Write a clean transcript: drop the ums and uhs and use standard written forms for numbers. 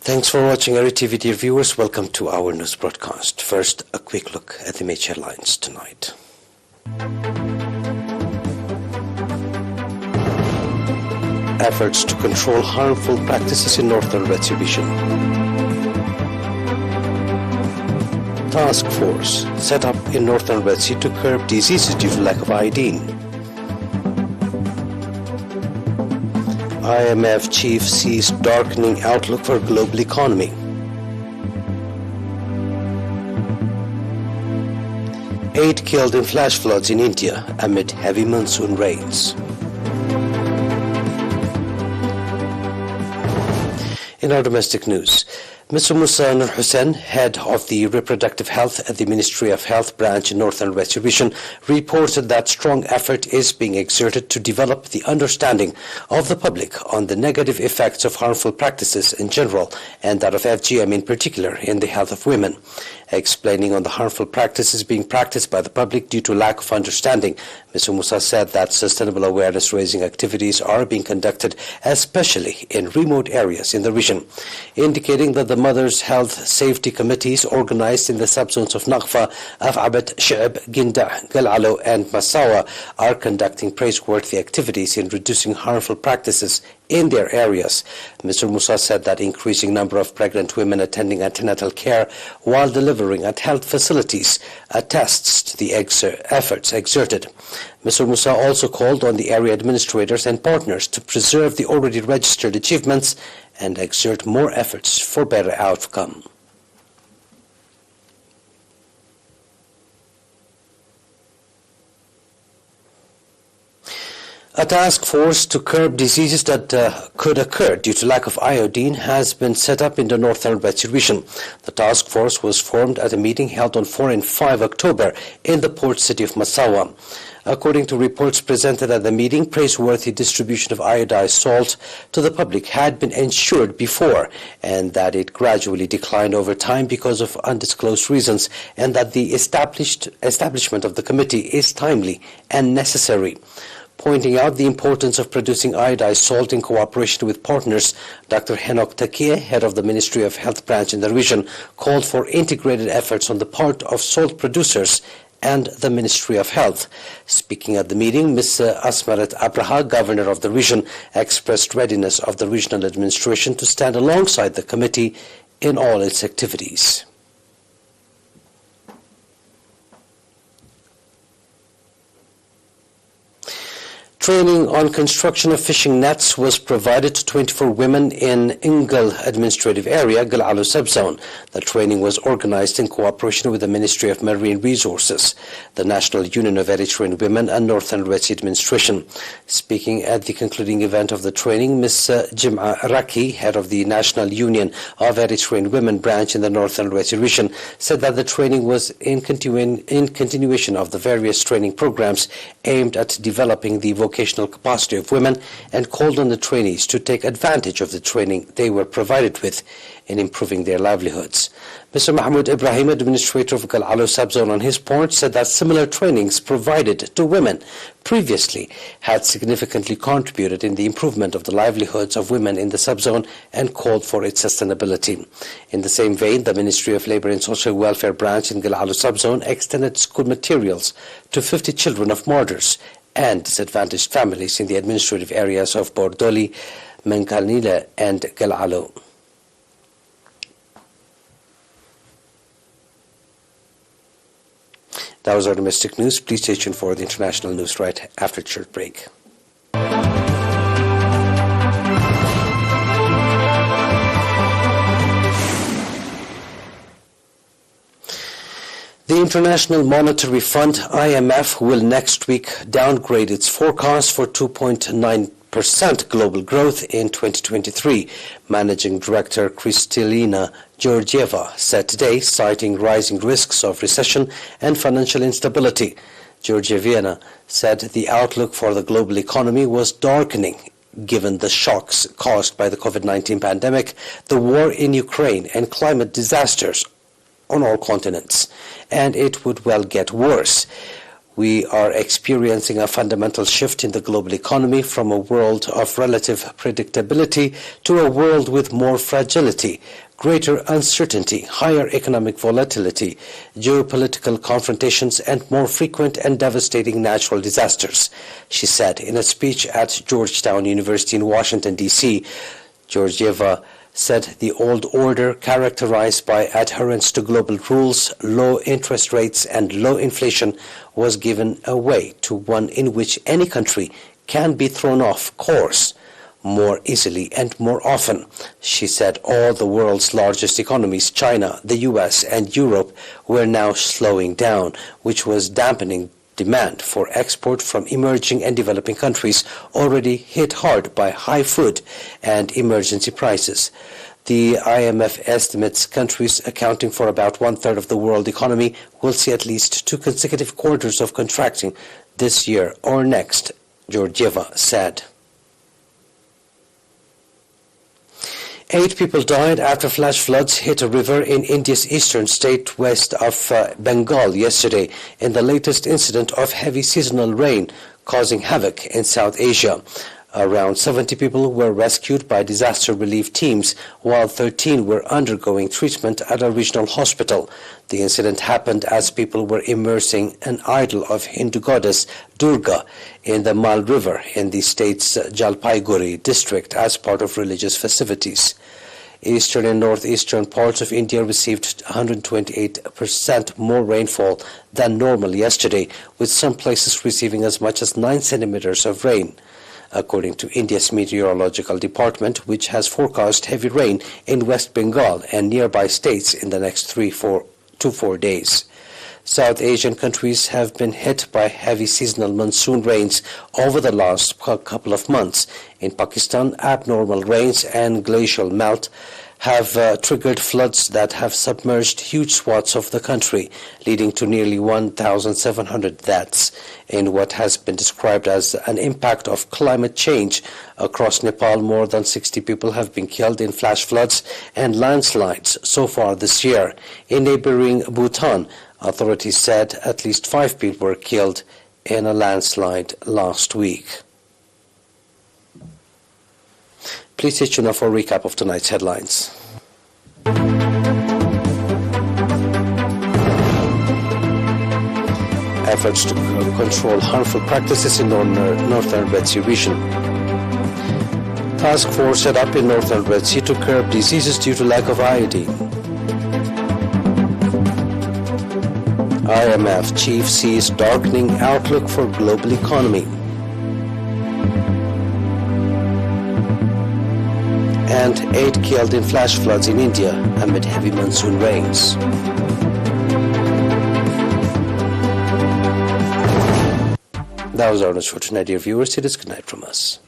Thanks for watching ERi-TV, dear viewers. Welcome to our news broadcast. First, a quick look at the major headlines tonight. Efforts to control harmful practices in northern Red region. Task force set up in northern Red Sea to curb diseases due to lack of iodine. IMF chief sees darkening outlook for global economy. Eight killed in flash floods in India amid heavy monsoon rains. In our domestic news, Mr. Musa Nur Hussain, head of the reproductive health at the Ministry of Health branch in Northern Red region, reported that strong effort is being exerted to develop the understanding of the public on the negative effects of harmful practices in general and that of FGM in particular in the health of women. Explaining on the harmful practices being practiced by the public due to lack of understanding, Mr. Musa said that sustainable awareness-raising activities are being conducted, especially in remote areas in the region, indicating that the Mothers' Health Safety Committees organized in the subzones of Nakhfa, Afabat, Sha'ib, Ginda, Galalo and Massawa are conducting praiseworthy activities in reducing harmful practices in their areas. Mr. Musa said that increasing number of pregnant women attending antenatal care while delivering at health facilities attests to the efforts exerted. Mr. Musa also called on the area administrators and partners to preserve the already registered achievements and exert more efforts for better outcome. A task force to curb diseases that could occur due to lack of iodine has been set up in the Northern Red region. The task force was formed at a meeting held on 4 and 5 October in the port city of Massawa. According to reports presented at the meeting, praiseworthy distribution of iodized salt to the public had been ensured before, and that it gradually declined over time because of undisclosed reasons, and that the establishment of the committee is timely and necessary. Pointing out the importance of producing iodized salt in cooperation with partners, Dr. Henok Takiye, head of the Ministry of Health branch in the region, called for integrated efforts on the part of salt producers and the Ministry of Health. Speaking at the meeting, Ms. Asmarat Abraha, governor of the region, expressed readiness of the regional administration to stand alongside the committee in all its activities. Training on construction of fishing nets was provided to 24 women in Ingal administrative area, Galalo subzone. The training was organized in cooperation with the Ministry of Marine Resources, the National Union of Eritrean Women and Northern Red Sea Administration. Speaking at the concluding event of the training, Ms. Jim'a Raki, head of the National Union of Eritrean Women branch in the Northern Red Sea region, said that the training was in continuation of the various training programs aimed at developing the vocational capacity of women, and called on the trainees to take advantage of the training they were provided with in improving their livelihoods. Mr. Mahmoud Ibrahim, administrator of Galalo subzone, on his part said that similar trainings provided to women previously had significantly contributed in the improvement of the livelihoods of women in the subzone and called for its sustainability. In the same vein, the Ministry of Labour and Social Welfare branch in Galalo subzone extended school materials to 50 children of martyrs and disadvantaged families in the administrative areas of Bordoli, Menkalnila and Galalo. That was our domestic news. Please stay tuned for the international news right after a short break. The International Monetary Fund, IMF, will next week downgrade its forecast for 2.9% global growth in 2023. Managing Director Kristalina Georgieva said today, citing rising risks of recession and financial instability. Georgieva said the outlook for the global economy was darkening given the shocks caused by the COVID-19 pandemic, the war in Ukraine, and climate disasters on all continents, and it would well get worse. We are experiencing a fundamental shift in the global economy from a world of relative predictability to a world with more fragility, greater uncertainty, higher economic volatility, geopolitical confrontations, and more frequent and devastating natural disasters, she said in a speech at Georgetown University in Washington, D.C. Georgieva said the old order, characterized by adherence to global rules, low interest rates, and low inflation, was given away to one in which any country can be thrown off course more easily and more often. She said all the world's largest economies, China, the US, and Europe, were now slowing down, which was dampening demand for export from emerging and developing countries already hit hard by high food and emergency prices. The IMF estimates countries accounting for about one-third of the world economy will see at least 2 consecutive quarters of contracting this year or next, Georgieva said. 8 people died after flash floods hit a river in India's eastern state west of Bengal yesterday in the latest incident of heavy seasonal rain causing havoc in South Asia. Around 70 people were rescued by disaster relief teams, while 13 were undergoing treatment at a regional hospital. The incident happened as people were immersing an idol of Hindu goddess Durga in the Mal River in the state's Jalpaiguri district as part of religious festivities. Eastern and northeastern parts of India received 128% more rainfall than normal yesterday, with some places receiving as much as 9 centimeters of rain, according to India's meteorological department, which has forecast heavy rain in West Bengal and nearby states in the next 3 to 4 days. South Asian countries have been hit by heavy seasonal monsoon rains over the last couple of months. In Pakistan, abnormal rains and glacial melt have triggered floods that have submerged huge swaths of the country, leading to nearly 1,700 deaths in what has been described as an impact of climate change. Across Nepal, more than 60 people have been killed in flash floods and landslides so far this year. In neighboring Bhutan, authorities said at least 5 people were killed in a landslide last week. Please stay tuned for a recap of tonight's headlines. Efforts to control harmful practices in northern Red Sea region. Task force set up in northern Red Sea to curb diseases due to lack of iodine. IMF chief sees darkening outlook for global economy. And 8 killed in flash floods in India amid heavy monsoon rains. That was our news for tonight, dear viewers. It is good night from us.